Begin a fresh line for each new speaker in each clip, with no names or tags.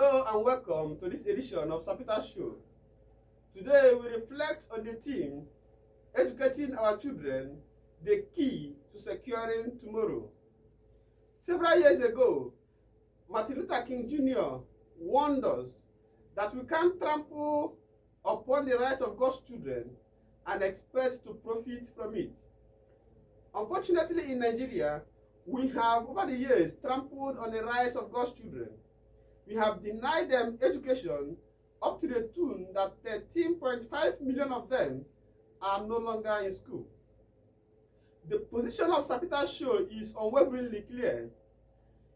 Hello and welcome to this edition of Sapita Show. Today we reflect on the theme, Educating Our Children, the Key to Securing Tomorrow. Several years ago, Martin Luther King Jr. warned us that we can't trample upon the right of God's children and expect to profit from it. Unfortunately, in Nigeria, we have over the years trampled on the rights of God's children. We have denied them education up to the tune that 13.5 million of them are no longer in school. The position of Sapita Show is unwaveringly clear.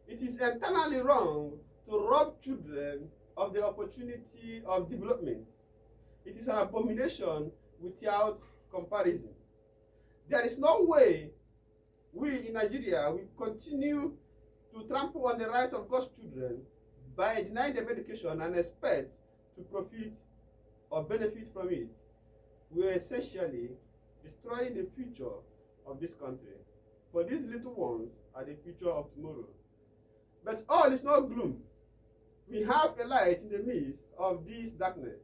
It is entirely wrong to rob children of the opportunity of development. It is an abomination without comparison. There is no way we in Nigeria will continue to trample on the rights of God's children by denying them education and expect to profit or benefit from it. We are essentially destroying the future of this country. For these little ones are the future of tomorrow. But all is not gloom. We have a light in the midst of this darkness.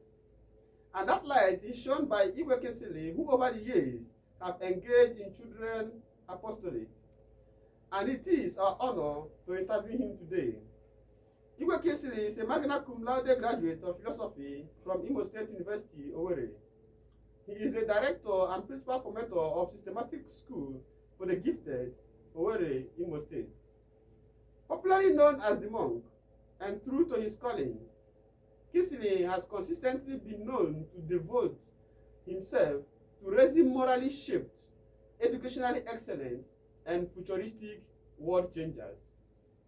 And that light is shown by 𝒂𝒓𝒕𝒊𝒏, who over the years have engaged in children apostolate. And it is our honor to interview him today. 𝒂𝒓𝒕𝒊𝒏 is a magna cum laude graduate of philosophy from Imo State University, 𝘠𝘪𝑗𝑒. He is the director and principal formator of Systematic School for the Gifted, 𝘠𝘪𝑗𝑒, Imo State. Popularly known as the monk, and true to his calling, 𝒂𝒓𝒕𝒊𝒏 has consistently been known to devote himself to raising morally shaped, educationally excellent, and futuristic world changers.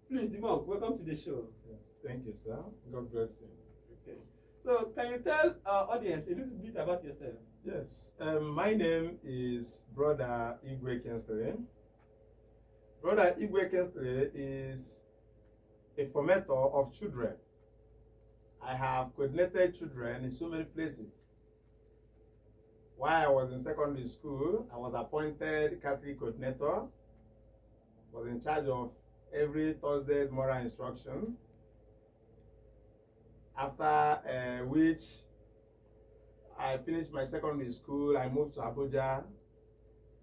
Please, the monk, welcome to the show.
Yes, thank you, sir. God bless you.
Okay. So, can you tell our audience a little bit about yourself?
Yes, my name is Brother 𝒂𝒓𝒕𝒊𝒏. Brother 𝒂𝒓𝒕𝒊𝒏 is a formator of children. I have coordinated children in so many places. While I was in secondary school, I was appointed Catholic coordinator, was in charge of every Thursday's moral instruction, after which I finished my secondary school. I moved to Abuja.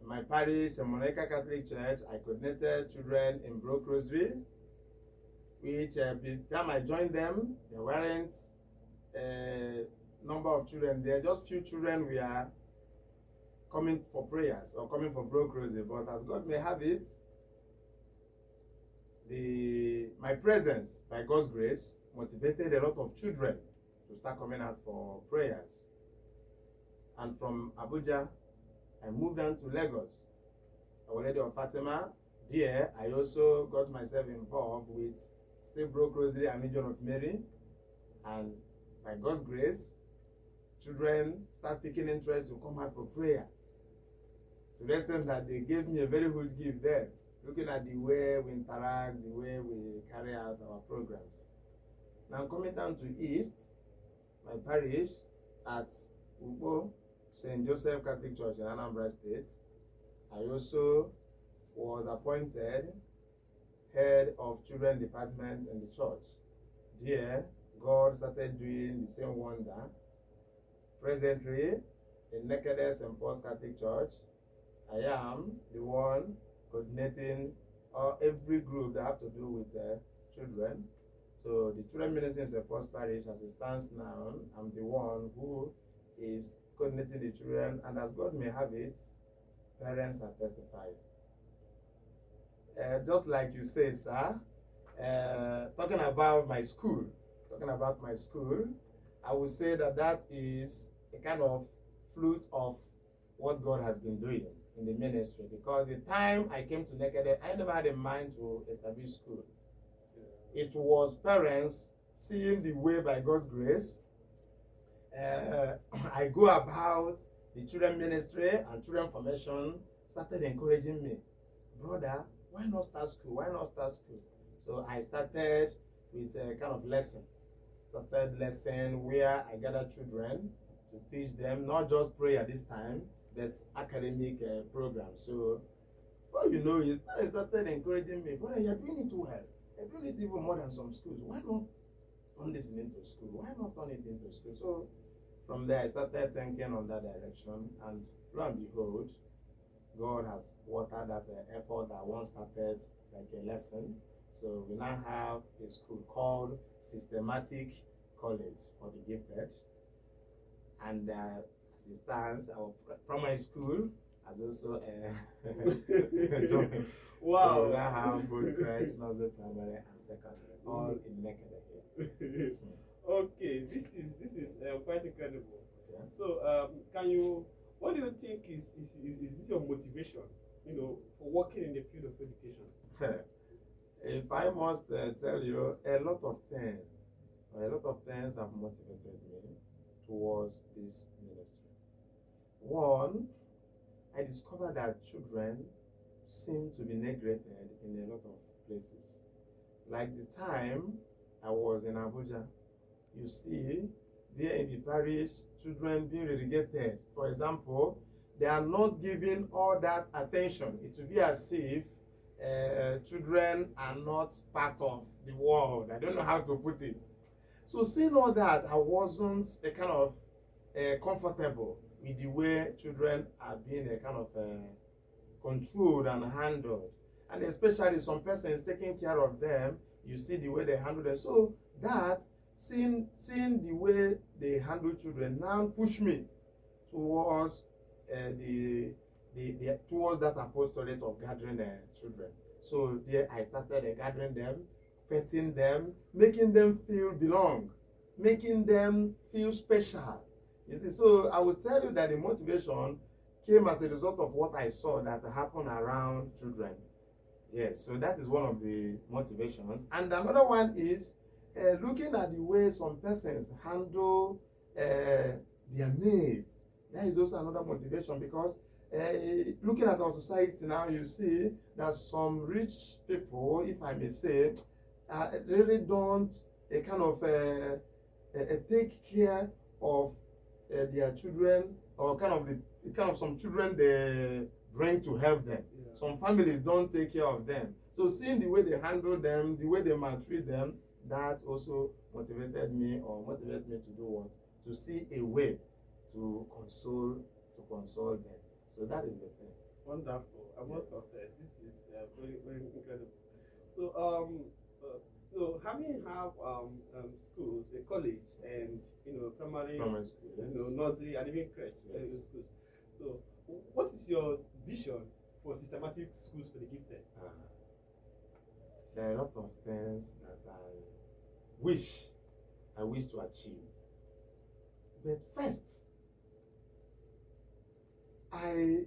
In my parish, 𝑚oniker Catholic Church, I coordinated children in 𝑏𝒐𝒅'𝒔, which by the time I joined them, there weren't a number of children there, just few children were coming for prayers or coming for 𝑏𝒐𝒅'𝒔, but as God may have it, my presence, by God's grace, motivated a lot of children to start coming out for prayers. And from Abuja, I moved down to Lagos, Our Lady of Fatima. There, I also got myself involved with 𝒊𝒏𝒈𝒔 and Legion of Mary. And by God's grace, children start taking interest to come out for prayer. To the extent that they gave me a very good gift there, looking at the way we interact, the way we carry out our programs. Now coming down to East, my parish at Ugbo, St. Joseph Catholic Church in Anambra State, I also was appointed head of children department in the church. There, God started doing the same wonder. Presently, in 𝑛ekede St. Paul's Catholic Church, I am the one coordinating every group that have to do with children. So the children ministry in St. Paul's Parish, as it stands now, I'm the one who is coordinating the children, and as God may have it, parents are testifying. Just like you said, sir, talking about my school, I would say that is a kind of fruit of what God has been doing in the ministry, because the time I came to 𝑛ekede, I never had in mind to establish school. It was parents seeing the way, by God's grace, I go about the children ministry and children formation, started encouraging me, brother, why not start school? Why not start school? So I started with a kind of lesson. Where I gather children to teach them not just prayer this time, but academic programs. So before you know it, I started encouraging me, brother, you're doing it well. You're doing it even more than some schools. Why not turn this into school? Why not turn it into school? So from there, I started thinking on that direction, and lo and behold, God has watered that effort that once started like a lesson. So we now have a school called Systematic College for the Gifted, and as it stands, our primary school has also joined.
Wow.
So we now have both 𝒄𝒂𝒏, primary and secondary, all in 𝒂𝒂𝒏 here.
Okay, this is quite incredible.
Okay.
So what do you think is this your motivation, for working in the field of education?
If I must tell you, a lot of things have motivated me towards this ministry. One, I discovered that children seem to be neglected in a lot of places. Like the time I was in Abuja, you see, there in the parish, children being relegated. For example, they are not given all that attention. It will be as if children are not part of the world. I don't know how to put it. So seeing all that, I wasn't comfortable with the way children are being controlled and handled. And especially some persons taking care of them, you see the way they handle them. So that, seeing the way they handle children now push me towards towards that apostolate of gathering children. So there I started gathering them, petting them, making them feel belong, making them feel special. You see, so I will tell you that the motivation came as a result of what I saw that happened around children. Yes, so that is one of the motivations. And another one is looking at the way some persons handle their mates. That is also another motivation, because looking at our society now, you see that some rich people, if I may say, really don't take care of their children, or some children they bring to help them. Yeah. Some families don't take care of them. So seeing the way they handle them, the way they maltreat them, that also motivated me to do what? To see a way to console them. So that is the thing.
Wonderful. I must confess, this is very, very incredible. So, having schools, a college, and primary school, yes. Nursery, and even crèche, yes. Schools. So, what is your vision for systematic schools for the gifted?
There are a lot of things that I wish to achieve. But first, I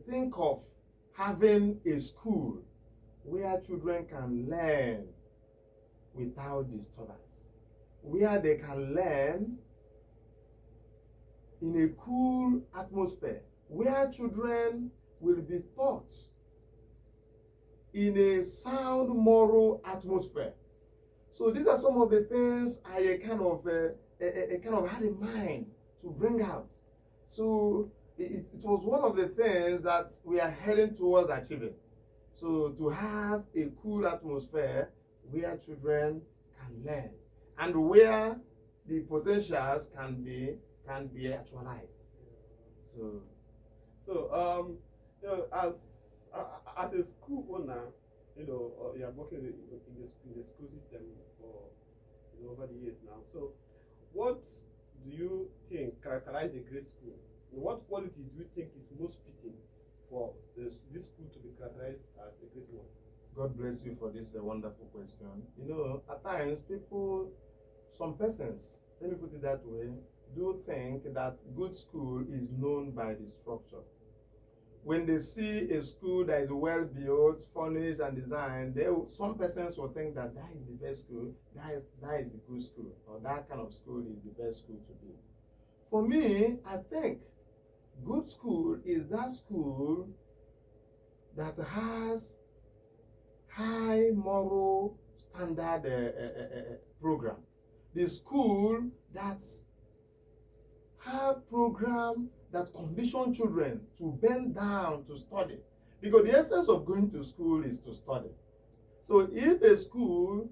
think of having a school where children can learn without disturbance, where they can learn in a cool atmosphere, where children will be taught in a sound moral atmosphere. So these are some of the things I kind of had in mind to bring out. So it was one of the things that we are heading towards achieving. So to have a cool atmosphere where children can learn and where the potentials can be actualized.
So as a school owner, you are working in the school system for over the years now. So what do you think characterizes a great school? What qualities do you think is most fitting for this school to be characterized as a great one?
God bless you for this wonderful question. At times some persons, let me put it that way, do think that good school is known by the structure. When they see a school that is well built, furnished, and designed, some persons will think that is the best school, that is the good school, or that kind of school is the best school to be. For me, I think good school is that school that has high moral standard program. The school that have program that condition children to bend down to study. Because the essence of going to school is to study. So if a school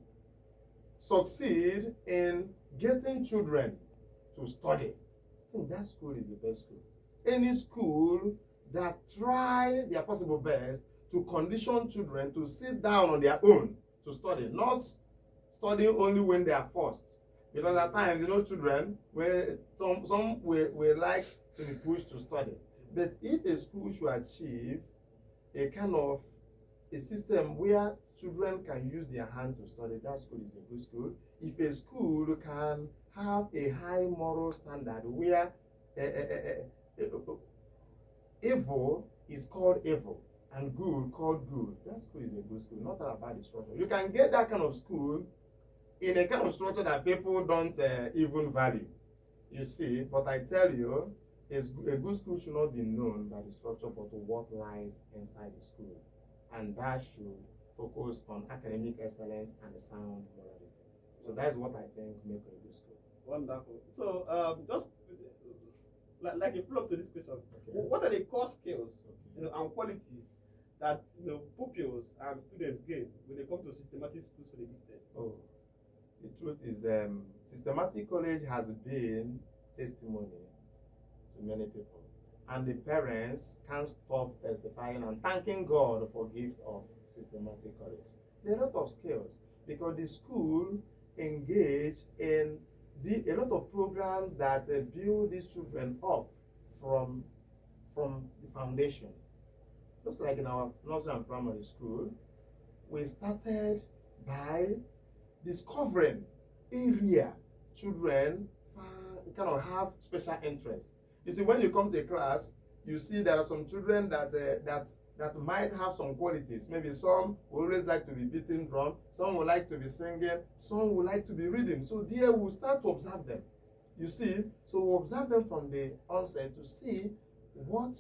succeed in getting children to study, I think that school is the best school. Any school that try their possible best to condition children to sit down on their own to study, not studying only when they are forced. Because at times, children, when some will like to be pushed to study. But if a school should achieve a kind of a system where children can use their hand to study, that school is a good school. If a school can have a high moral standard where evil is called evil and good called good, that school is a good school, not all about the structure. You can get that kind of school in a kind of structure that people don't even value, you see. But I tell you, a good school should not be known by the structure, but what lies inside the school. And that should focus on academic excellence and sound morality. So that's what I think makes a good school.
Wonderful. So just like a follow-up to this question, what are the core skills and qualities that pupils and students gain when they come to systematic schools for the gifted?
Oh, the truth is, systematic college has been testimony to many people, and the parents can't stop testifying and thanking God for gift of systematic college. There are a lot of skills because the school engage in a lot of programs that build these children up from the foundation. Just like in our nursery and primary school, we started by discovering area children kind of have special interest. You see, when you come to a class, you see there are some children that might have some qualities. Maybe some will always like to be beating drum, some will like to be singing, some will like to be reading. So there we'll start to observe them. You see, so we observe them from the onset to see what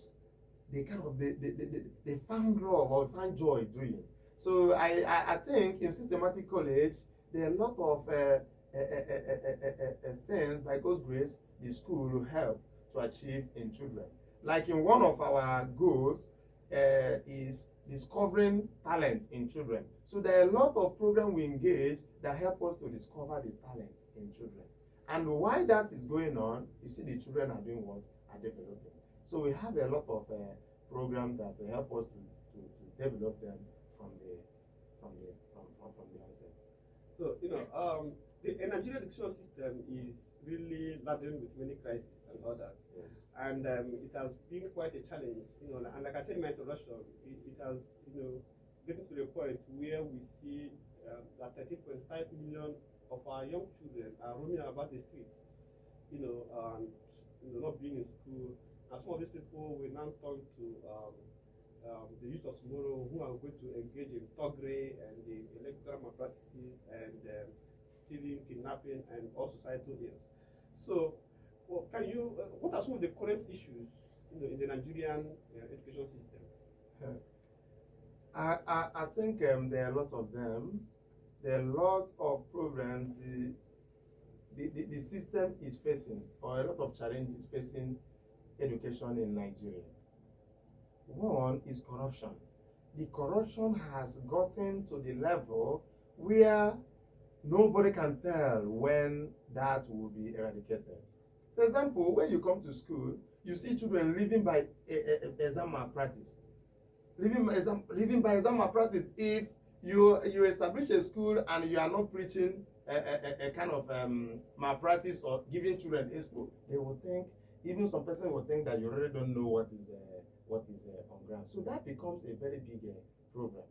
they kind of they found love or find joy doing. So I think in systematic college there are a lot of things by God's grace the school will help to achieve in children. Like in one of our goals is discovering talent in children. So there are a lot of programs we engage that help us to discover the talent in children. And while that is going on, you see the children are doing what? Are developing. So we have a lot of programs that help us to develop them from the onset.
So the Nigerian education system is really laden with many crises and all that.
Yes.
And it has been quite a challenge, and like I said in my introduction, it has, getting to the point where we see that 13.5 million of our young children are roaming about the streets, and not being in school. And some of these people will now turn to the youth of tomorrow who are going to engage in thuggery and the electoral malpractices and stealing, kidnapping, and all societal ills. So, what are some of the current issues in the Nigerian education system?
I think there are a lot of them. There are a lot of problems the system is facing, or a lot of challenges facing education in Nigeria. One is corruption. The corruption has gotten to the level where nobody can tell when that will be eradicated. For example, when you come to school, you see children living by exam malpractice. Living by exam malpractice. If you establish a school and you are not preaching a kind of malpractice or giving children expo, they will think, even some person will think that you really don't know what is on ground. So that becomes a very big problem.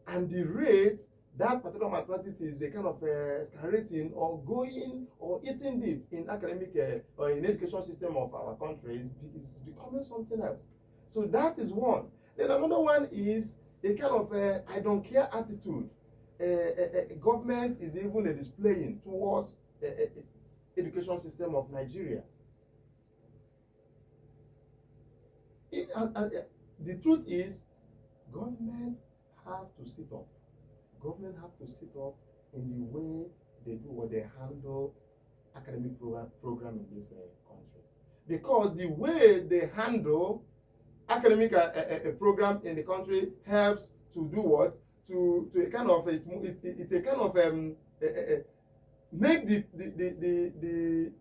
And the rate that particular malpractice is a kind of escalating or going or eating deep in academic or in education system of our country is becoming something else. So that is one. Then another one is a kind of I don't care attitude. Government is even displaying towards education system of Nigeria. The truth is, government have to sit up. Government have to sit up in the way they do what they handle academic program in this country. Because the way they handle academic program in the country helps to do what? to a kind of it's a kind of make the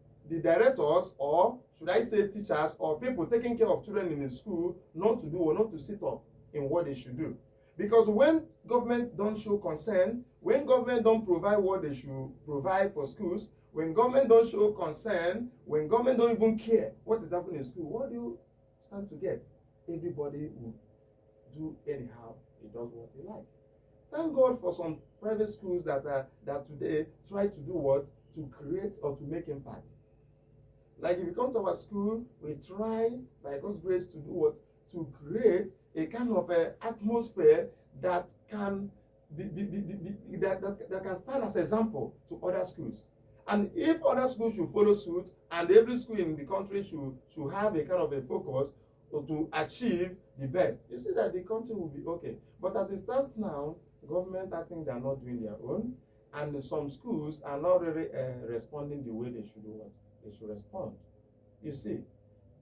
directors, or should I say teachers, or people taking care of children in the school not to do or not to sit up in what they should do. Because when government don't show concern, when government don't provide what they should provide for schools, when government don't show concern, when government don't even care what is happening in school, what do you stand to get? Everybody will do anyhow. He does what he like. Thank God for some private schools that today try to do what? To create or to make impact. Like if you come to our school, we try by God's grace to do what? To create a kind of atmosphere that can that can stand as example to other schools. And if other schools should follow suit, and every school in the country should have a kind of a focus to achieve the best, you see that the country will be okay. But as it stands now, government, I think they are not doing their own, and some schools are not really responding the way they should do what they should respond. You see,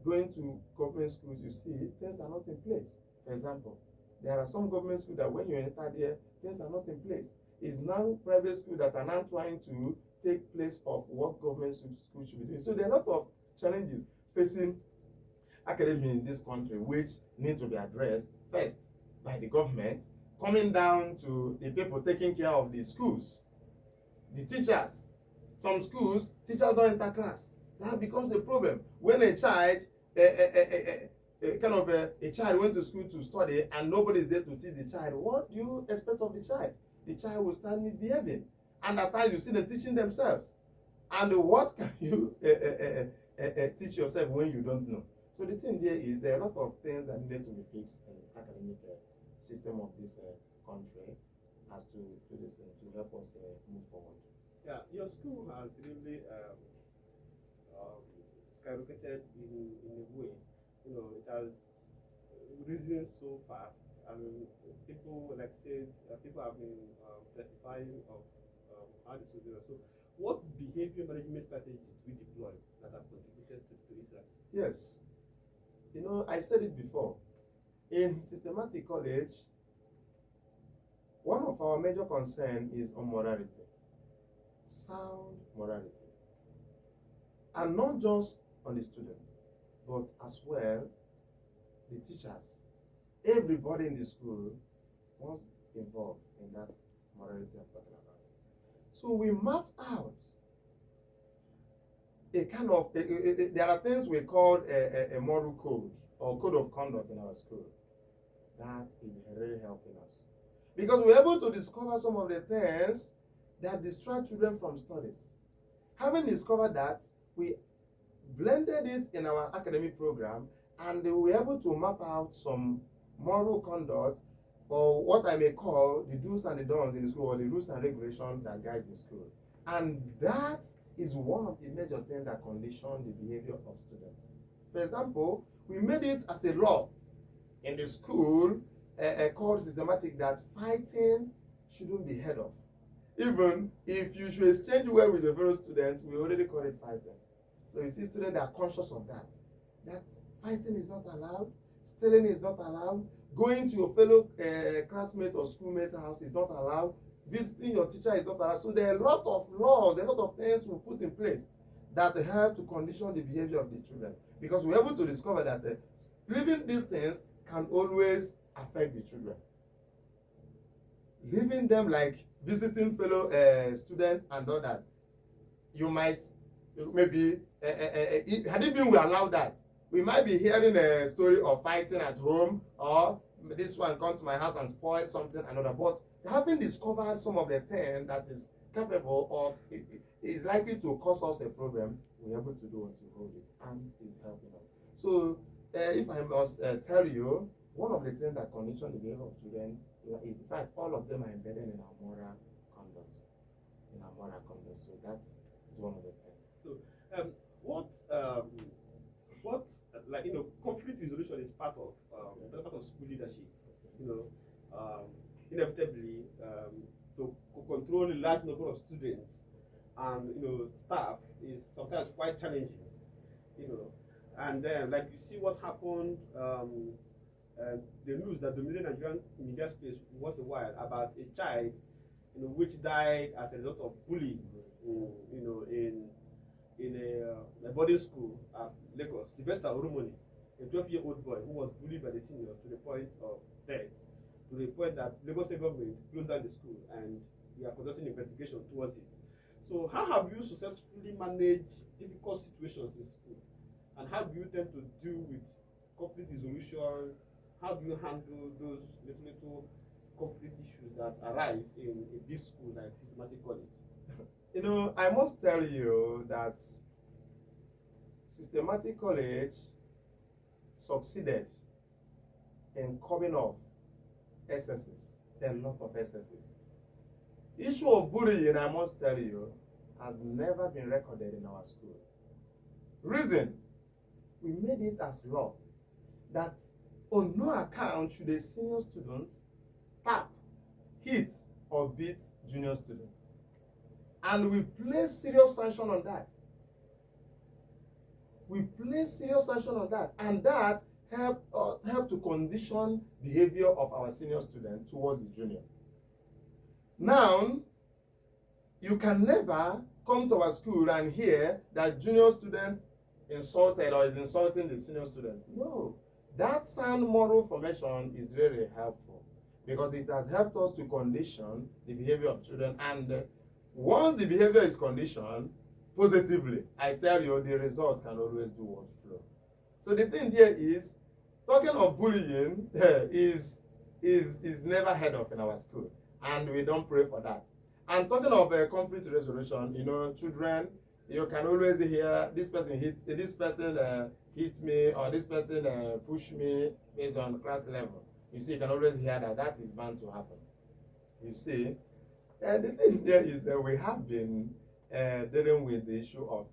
going to government schools, you see things are not in place. For example, there are some government schools that when you enter there, things are not in place. It's now private schools that are now trying to take place of what government schools should be doing. So there are a lot of challenges facing academy in this country, which need to be addressed first by the government, coming down to the people taking care of the schools, the teachers. Some schools, teachers don't enter class. That becomes a problem. When a child, a child went to school to study and nobody is there to teach the child, what do you expect of the child? The child will start misbehaving. And at times you see them teaching themselves. And what can you teach yourself when you don't know? So the thing there is there are a lot of things that need to be fixed in the academic system of this country as to this to help us move forward.
Yeah, your school has really skyrocketed in a way. You know, it has risen so fast. And people, like said, people have been testifying of how this will do. So, what behavior management strategies do we deploy that have contributed to this?
Yes. You know, I said it before. In systematic college, one of our major concerns is on morality. Sound morality. And not just on the students, but as well the teachers. Everybody in the school was involved in that morality I'm talking about. So we mapped out a kind of, there are things we call a moral code or code of conduct in our school. That is really helping us. Because we're able to discover some of the things that distract children from studies. Having discovered that, we blended it in our academic program, and we were able to map out some moral conduct, or what I may call the do's and the don'ts in the school, or the rules and regulations that guide the school. And that is one of the major things that condition the behavior of students. For example, we made it as a law in the school called systematic that fighting shouldn't be heard of. Even if you should exchange well with your fellow students, we already call it fighting. So you see students that are conscious of that. That fighting is not allowed, stealing is not allowed, going to your fellow classmate or schoolmate's house is not allowed, visiting your teacher is not allowed. So there are a lot of laws, a lot of things we put in place that help to condition the behavior of the children. Because we're able to discover that leaving these things can always affect the children. Leaving them like visiting fellow students and all that, you might maybe, had it been we allowed that, we might be hearing a story of fighting at home, or this one come to my house and spoil something another. But having discovered some of the things that is capable or is likely to cause us a problem, we're able to do what to hold it, and is helping us. So if I must tell you, one of the things that condition the behavior of children is, in fact, all of them are embedded in our moral conduct. So that's one of the things.
So what like, you know, conflict resolution is part of school leadership. You know, inevitably to control a large number of students and, you know, staff is sometimes quite challenging. You know, and then like you see what happened the news that dominated Nigerian media space once a while about a child, which died as a result of bullying, in a boarding school at Lagos. Sylvester Oromoni, a 12-year-old boy who was bullied by the seniors to the point of death, to the point that Lagos State government closed down the school and we are conducting investigation towards it. So how have you successfully managed difficult situations in school? And how do you tend to deal with conflict resolution? How do you handle those little conflict issues that arise in a big school like Systematic College?
I must tell you that Systematic College succeeded in coming off excesses, a lot of excesses. Issue of bullying, I must tell you, has never been recorded in our school. Reason, we made it as law that on no account should a senior student tap, hit, or beat junior student. And we place serious sanction on that. And that help to condition behavior of our senior student towards the junior. Now, you can never come to our school and hear that junior student insulted or is insulting the senior student. No, that sound moral formation is really helpful because it has helped us to condition the behavior of children. And once the behavior is conditioned positively, I tell you, the results can always do what flow. So the thing here is, talking of bullying is never heard of in our school, and we don't pray for that. And talking of conflict resolution, children, you can always hear this person hit me, or this person pushed me based on class level. You see, you can always hear that is bound to happen. You see, the thing here is that we have been dealing with the issue of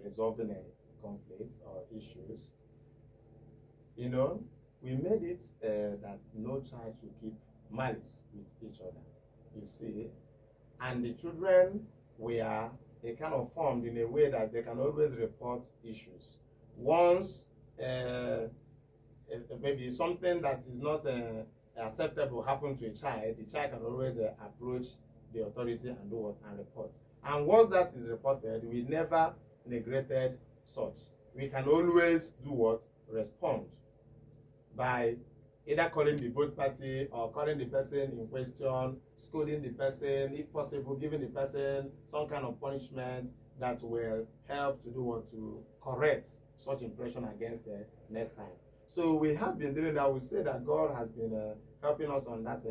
resolving conflicts or issues. We made it that no child should keep malice with each other. You see, and the children they kind of formed in a way that they can always report issues. Once maybe something that is not acceptable happened to a child, the child can always approach the authority and do what and report. And once that is reported, we never neglected such. We can always do what? Respond by either calling the both party or calling the person in question, scolding the person, if possible, giving the person some kind of punishment that will help to do what? To correct such impression against the next time. So we have been doing that. We say that God has been helping us on that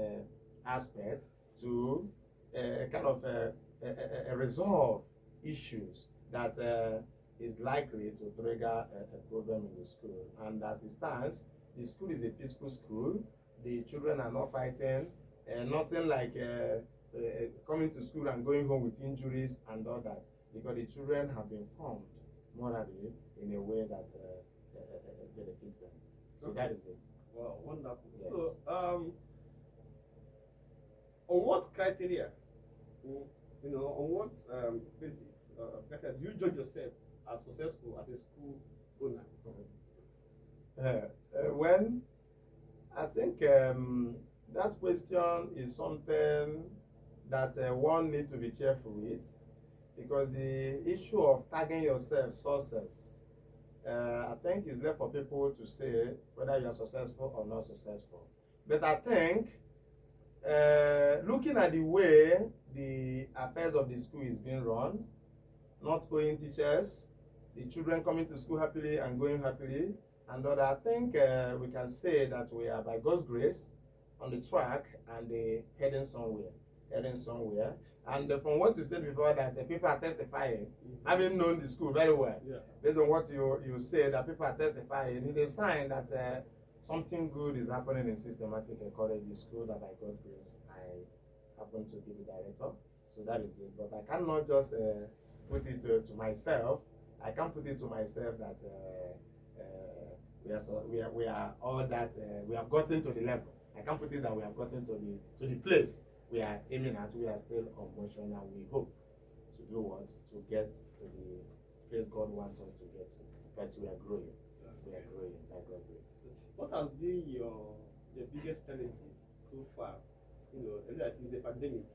aspect to kind of resolve issues that is likely to trigger a problem in the school. And as it stands, the school is a peaceful school. The children are not fighting. Nothing like coming to school and going home with injuries and all that, because the children have been formed morally in a way that benefits them. So okay. That is it.
Wow, wonderful.
Yes.
So, on what criteria, on what basis criteria do you judge yourself as successful as a school owner?
When I think that question is something that one needs to be careful with, because the issue of tagging yourself success, I think is left for people to say whether you are successful or not successful. But I think looking at the way the affairs of the school is being run, not owing teachers, the children coming to school happily and going happily, and all that, I think we can say that we are, by God's grace, on the track and heading somewhere. And from what you said before, that people are testifying, having known the school very well, based on what you said, that people are testifying, is a sign that something good is happening in Systematic College, the school that by God's grace I happen to be the director. So that is it. But I cannot just put it to myself. I can't put it to myself that we are all that we have gotten to the level. I can't put it that we have gotten to the place we are aiming at. We are still on motion, and we hope to do what? To get to the place God wants us to get to. But we are growing. we are growing by God's grace.
What has been your biggest challenges so far? Since the pandemic,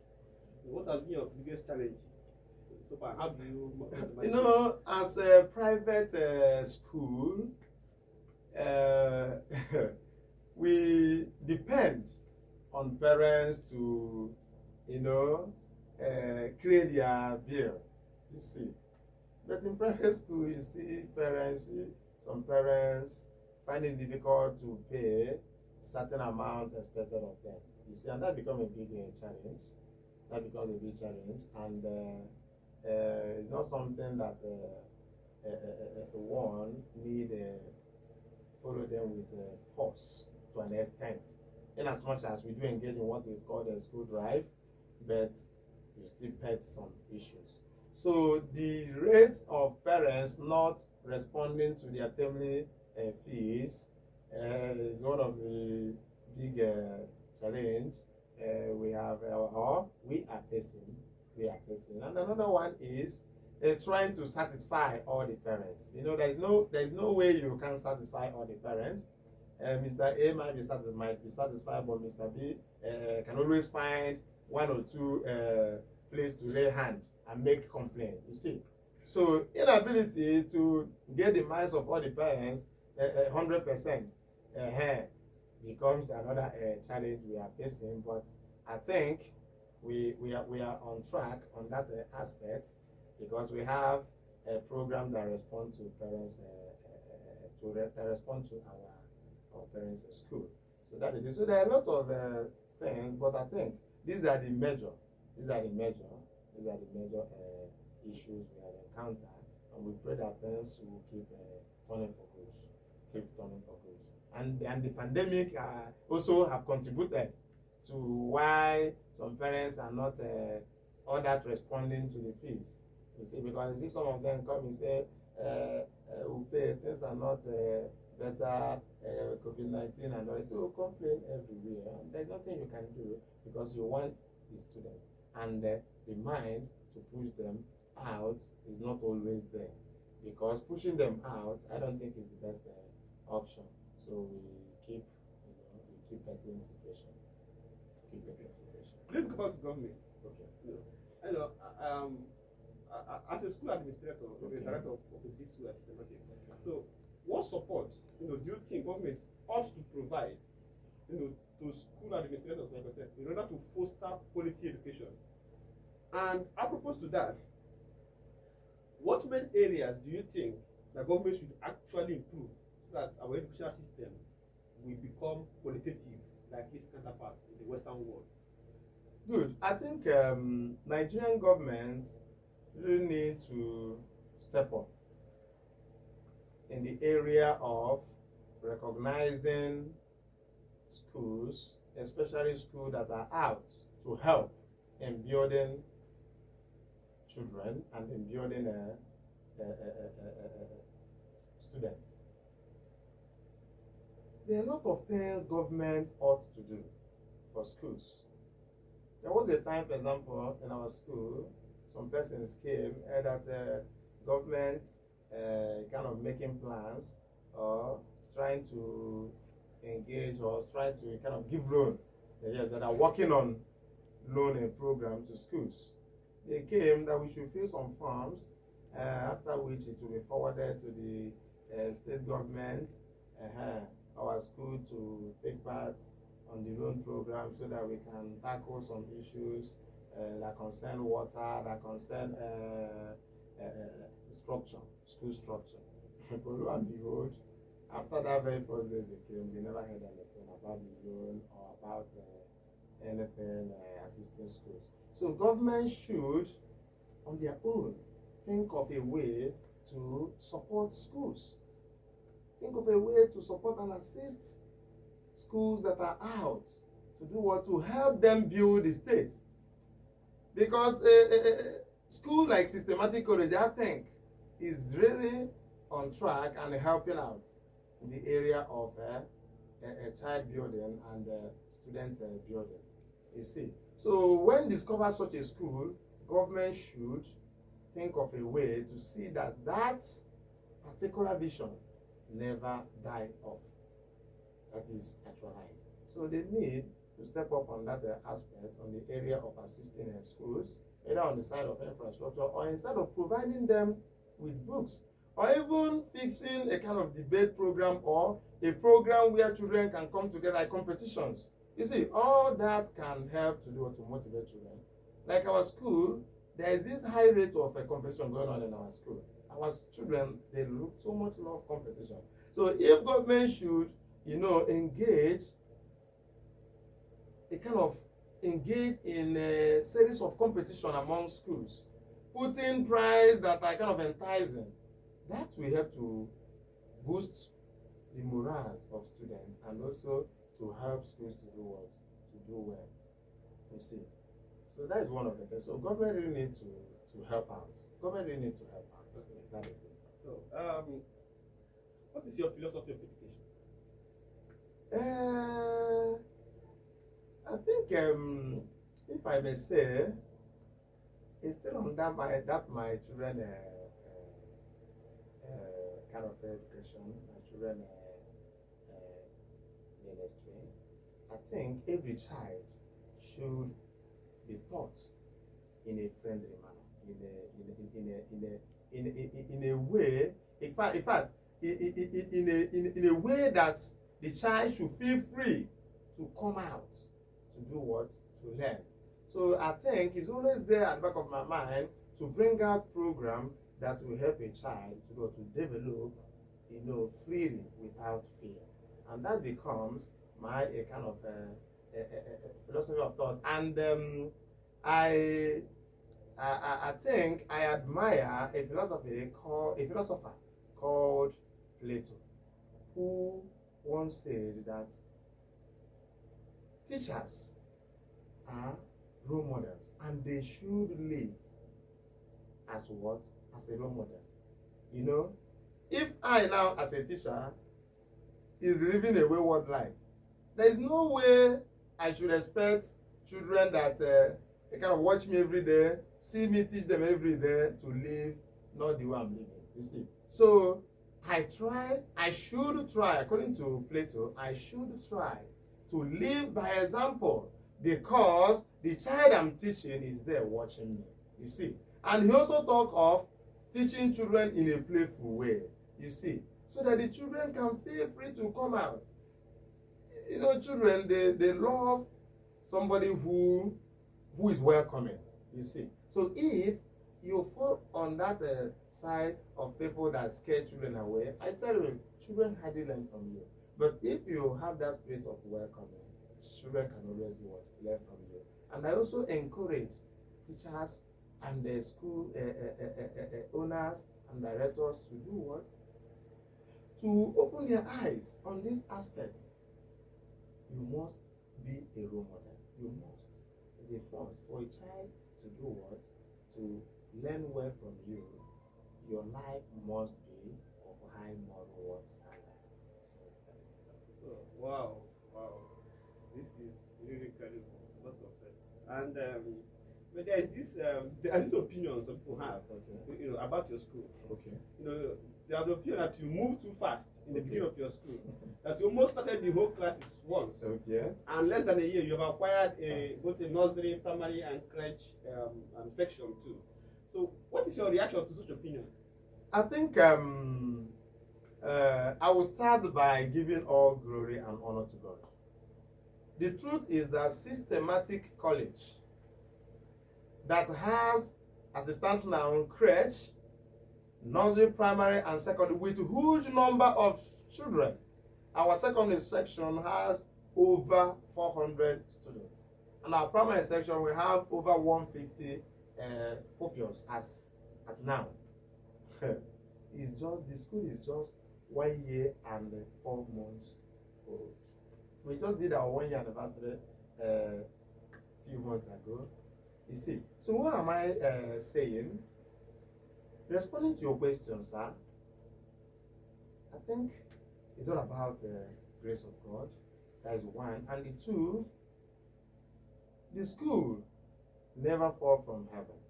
what has been your biggest challenges so far? How do you manage?
As a private school, we depend on parents to, clear their bills. You see, but in private school, you see some parents find it difficult to pay certain amount expected of them. You see, and that becomes a big challenge. That becomes a big challenge, and it's not something that one need follow them with force to an extent. In as much as we do engage in what is called a school drive, but you still pet some issues. So the rate of parents not responding to their family fees is one of the big challenge we are facing. And another one is trying to satisfy all the parents. There's no way you can satisfy all the parents. Mr. A might be satisfied, but Mr. B can always find one or two places to lay hand and make complaint. You see, so inability to get the minds of all the parents 100% becomes another challenge we are facing. But I think we are on track on that aspect, because we have a program that responds to parents that respond to our parents at school. So that is it. So there are a lot of things, but I think these are the major issues we have encountered, and we pray that things will keep turning for good. And the pandemic also have contributed to why some parents are not all that responding to the fees. You see, because you see some of them come and say, we pay, things are not better, COVID-19 and all. So complain everywhere. And there's nothing you can do, because you want the students. And the mind to push them out is not always there. Because pushing them out, I don't think is the best option. So we keep petting situation.
Let's go back to government.
Okay.
As a school administrator, the director of a 𝑵𝒂𝒓 𝑲𝒊𝒏𝒈. So, what support do you think government ought to provide to school administrators, like I said, in order to foster quality education? And apropos to that, what main areas do you think that government should actually improve so that our educational system will become qualitative like its counterparts in the Western world?
Good. I think Nigerian governments really need to step up in the area of recognizing schools, especially schools that are out to help in building children and in building students. There are a lot of things government ought to do for schools. There was a time, for example, in our school, some persons came that government kind of making plans or trying to engage or trying to kind of give loan. Yes, that are working on loan program to schools. They came that we should fill some forms, after which it will be forwarded to the state government, our school to take part on the loan program so that we can tackle some issues that concern water, that concern structure, school structure. But lo and behold, after that very first day they came, we never heard anything about the loan or about anything assisting schools. So government should, on their own, think of a way to support schools. Think of a way to support and assist schools that are out to do what? To help them build the state. Because a school like Systematic College, I think, is really on track and helping out in the area of child building and student building. You see. So when discover such a school, government should think of a way to see that that particular vision never die off. That is actualized. So they need to step up on that aspect on the area of assisting schools, either on the side of infrastructure or instead of providing them with books, or even fixing a kind of debate program or a program where children can come together like competitions. You see, all that can help to motivate children. Like our school, there is this high rate of competition going on in our school. Our children, they look so much love competition. So if government should, engage in a series of competition among schools, putting prize that are kind of enticing, that will help to boost the morale of students and also to help schools to do what? To do well. You see. So that is one of the things. So government really need to help out. Government really need to help out. Okay. That is it.
So what is your philosophy of education?
I think if I may say, it's still on my children kind of education, my children ministry. I think every child should be taught in a friendly manner, in a way. In fact, in a way that the child should feel free to come out to do what? To learn. So I think it's always there at the back of my mind to bring out program that will help a child to develop, freely without fear, and that becomes my kind of philosophy of thought. And I think I admire a philosopher called Plato, who once said that teachers are role models and they should live as what? As a role model. If I now as a teacher is living a wayward life, there is no way I should expect children that they kind of watch me every day, see me teach them every day to live not the way I'm living. You see. So I should try, according to Plato, I should try to live by example, because the child I'm teaching is there watching me. You see. And he also talk of teaching children in a playful way. You see. So that the children can feel free to come out. Children, they love somebody who is welcoming. You see. So if you fall on that side of people that scare children away, I tell you, children hardly learn from you. But if you have that spirit of welcoming, children can always do what? Learn from you. And I also encourage teachers and the school owners and directors to do what? To open their eyes on this aspect. You must be a role model. You must. It's a must for a child to do what? To learn well from you. Your life must be of high moral standard.
So, wow. This is really incredible. Must confess. And but there is this opinion some people have, okay, about your school.
Okay.
They have the opinion that you move too fast in the beginning of your school. That you almost started the whole classes once.
Yes.
And less than a year, you have acquired both a nursery, primary, and crèche section too. So, what is your reaction to such opinion?
I think I will start by giving all glory and honor to God. The truth is that systematic college that has, as it stands now, crèche, nursery, primary, and secondary with huge number of children. Our secondary section has over 400 students. And our primary section, we have over 150 pupils as at now. The school is just 1 year and 4 months old. We just did our 1 year anniversary a few months ago. You see, so what am I saying? Responding to your question, sir, I think it's all about grace of God. That is one. And the two, the school never fall from heaven.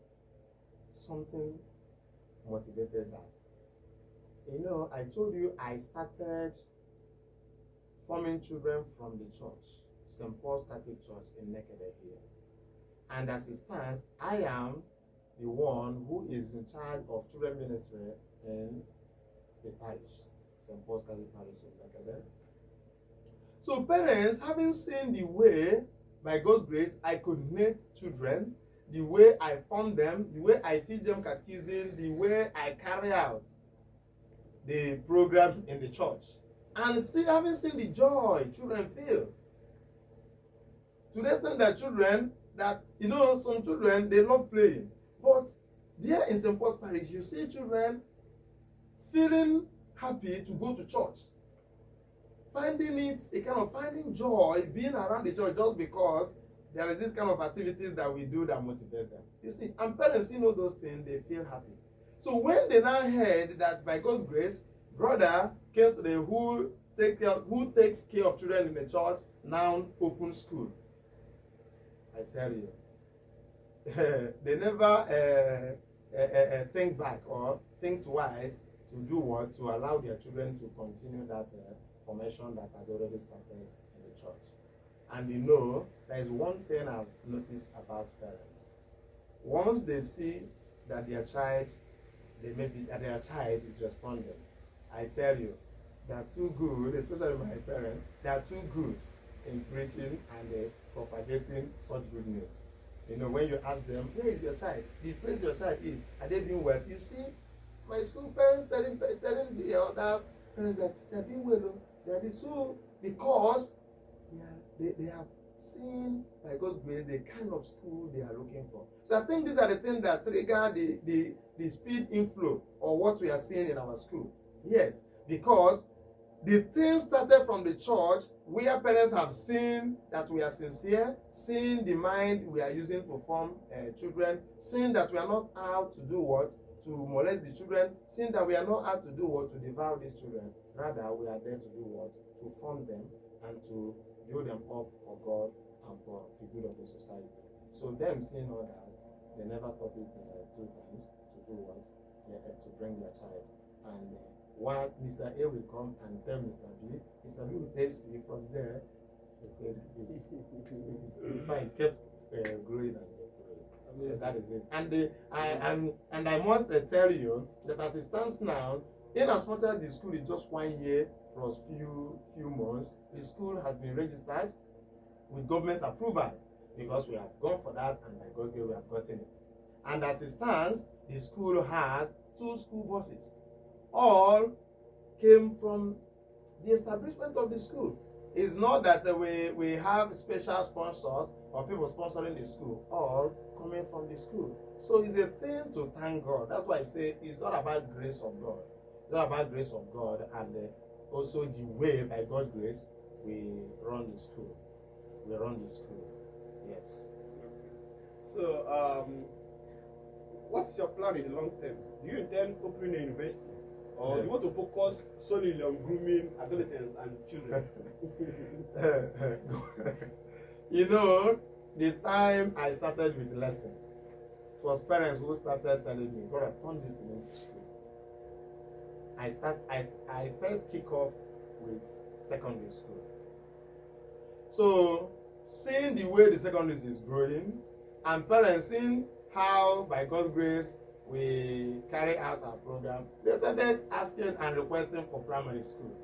Something motivated that. you know, I told you I started forming children from the church, St. Paul's Catholic Church in 𝒂𝒓𝒕𝒊𝒏 here. And as it stands, I am the one who is in charge of children ministry in the parish, St. Paul's Catholic Parish in 𝒂𝒓𝒕𝒊𝒏. So parents, having seen the way, by God's grace, I coordinate children, the way I form them, the way I teach them catechism, the way I carry out the program in the church, and having seen the joy children feel, to the extent that children, that, you know, some children, they love playing, but there in St. Paul's Parish, you see children feeling happy to go to church, finding it a kind of finding joy being around the church just because there is this kind of activities that we do that motivate them. You see, and parents, you know, those things, they feel happy. So when they now heard that by God's grace, brother 𝑘𝒂𝒓, who takes care of children in the church, now open school, I tell you, they never think back or think twice to do what? To allow their children to continue that formation that has already started in the church. And you know, there is one thing I've noticed about parents. Once they see that their child, their child is responding, I tell you, they are too good, especially my parents, they are too good in preaching and propagating such good news. You know, when you ask them, where is your child? The place your child is, are they doing well? You see, my school parents telling the other parents that they are doing well, they are doing so, because they have seen, by God's grace, the kind of school they are looking for. So I think these are the things that trigger the speed inflow or what we are seeing in our school. Yes, because the thing started from the church, where parents have seen that we are sincere, seeing the mind we are using to form children, seeing that we are not out to do what? To molest the children, seeing that we are not out to do what? To devour these children. Rather, we are there to do what? To form them and to build them up for God and for the good of the society. So them seeing all that, they never thought it 2 times to do what? To bring their child. And while Mr. A will come and tell Mr. B will take C from there. In fact, it kept growing and growing. So that is it. And I must tell you that as it stands now, in as much as the school is just 1 year plus few months, the school has been registered with government approval because we have gone for that, and by God's grace we have gotten it. And as it stands, the school has 2 school buses. All came from the establishment of the school. It's not that we have special sponsors or people sponsoring the school, all coming from the school. So it's a thing to thank God. That's why I say it's all about grace of God. It's all about grace of God, and also the way, by God's grace, we run the school. Yes.
So, what's your plan in the long term? Do you intend opening a university? Or do you want to focus solely on grooming adolescents and children?
You know, the time I started with the lesson, it was parents who started telling me, brother, turn this thing into school. I first kick off with secondary school. So, seeing the way the secondary is growing, and parents seeing how, by God's grace, we carry out our program, they started asking and requesting for primary school.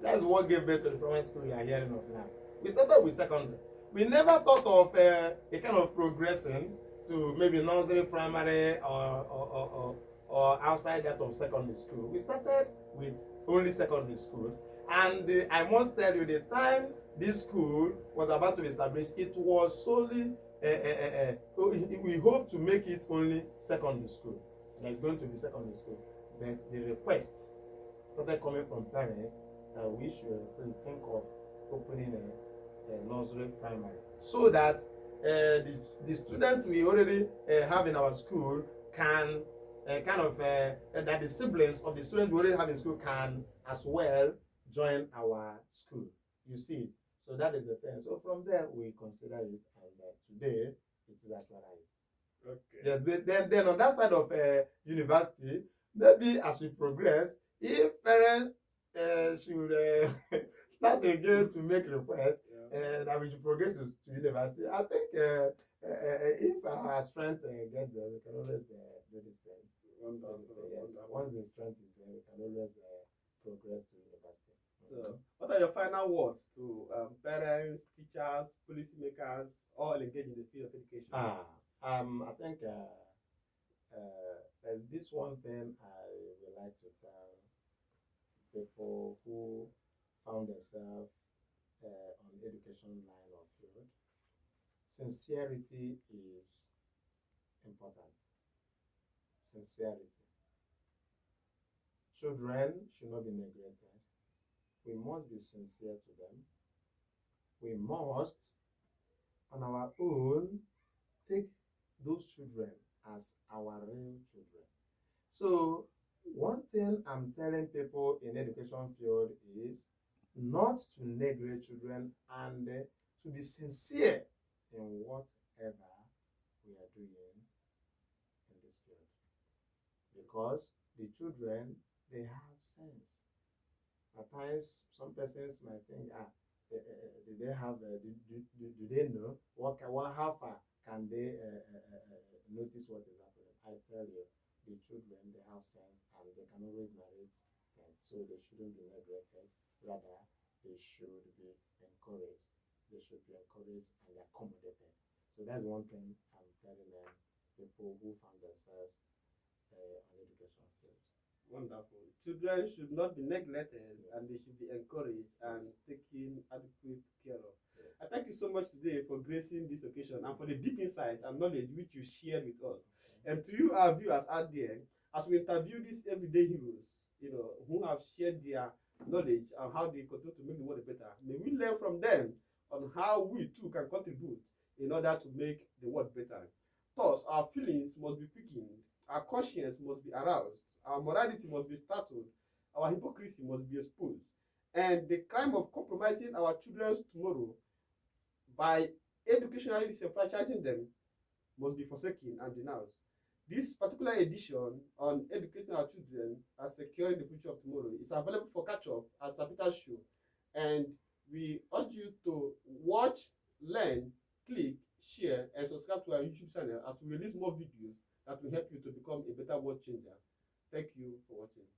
That's what gave birth to the primary school we are hearing of now. We started with secondary. We never thought of a kind of progressing to maybe nursery, primary, or outside that of secondary school. We started with only secondary school. And I must tell you, the time this school was about to be established, it was solely we hope to make it only secondary school. There's going to be secondary school. But the request started coming from parents that we should please think of opening a nursery primary, so that the students we already have in our school can that the siblings of the students we already have in school can as well join our school. You see it. So that is the thing. So from there we consider it, and today it is actualized. Okay. Yes, then on that side of university, maybe as we progress, if parents should start again to make requests that we should progress to university, I think if our strength get there, we can always do this thing.
Wonderful.
Yes. Once the strength is there, we can always progress to university.
So, what are your final words to parents, teachers, policymakers, all engaged in the field of education?
I think there's this one thing I would like to tell people who found themselves on education line of field. Sincerity is important. Sincerity. Children should not be neglected. We must be sincere to them. We must, on our own, take those children as our real children. So, one thing I'm telling people in education field is not to neglect children and to be sincere in whatever we are doing in this field. Because the children, they have sense. At times, some persons might think, do they know how far can they notice what is happening? I tell you, the children, they have sense and they can always narrate things, so they shouldn't be neglected. Rather, they should be encouraged. They should be encouraged and accommodated. So that's one thing I'm telling them, people who found themselves on education field.
Wonderful. Children should not be neglected, and they should be encouraged and taken adequate care of. I thank you so much today for gracing this occasion and for the deep insight and knowledge which you shared with us. And to you, our viewers out there, as we interview these everyday heroes, who have shared their knowledge and how they continue to make the world better, may we learn from them on how we too can contribute in order to make the world better. Thus, our feelings must be quickened, our conscience must be aroused, our morality must be startled, our hypocrisy must be exposed, and the crime of compromising our children's tomorrow by educationally disenfranchising them must be forsaken and denounced. This particular edition on educating our children and securing the future of tomorrow is available for catch-up at 𝑐𝒊𝒏𝒈, and we urge you to watch, learn, click, share, and subscribe to our YouTube channel as we release more videos that will help you to become a better world changer. Thank you for watching.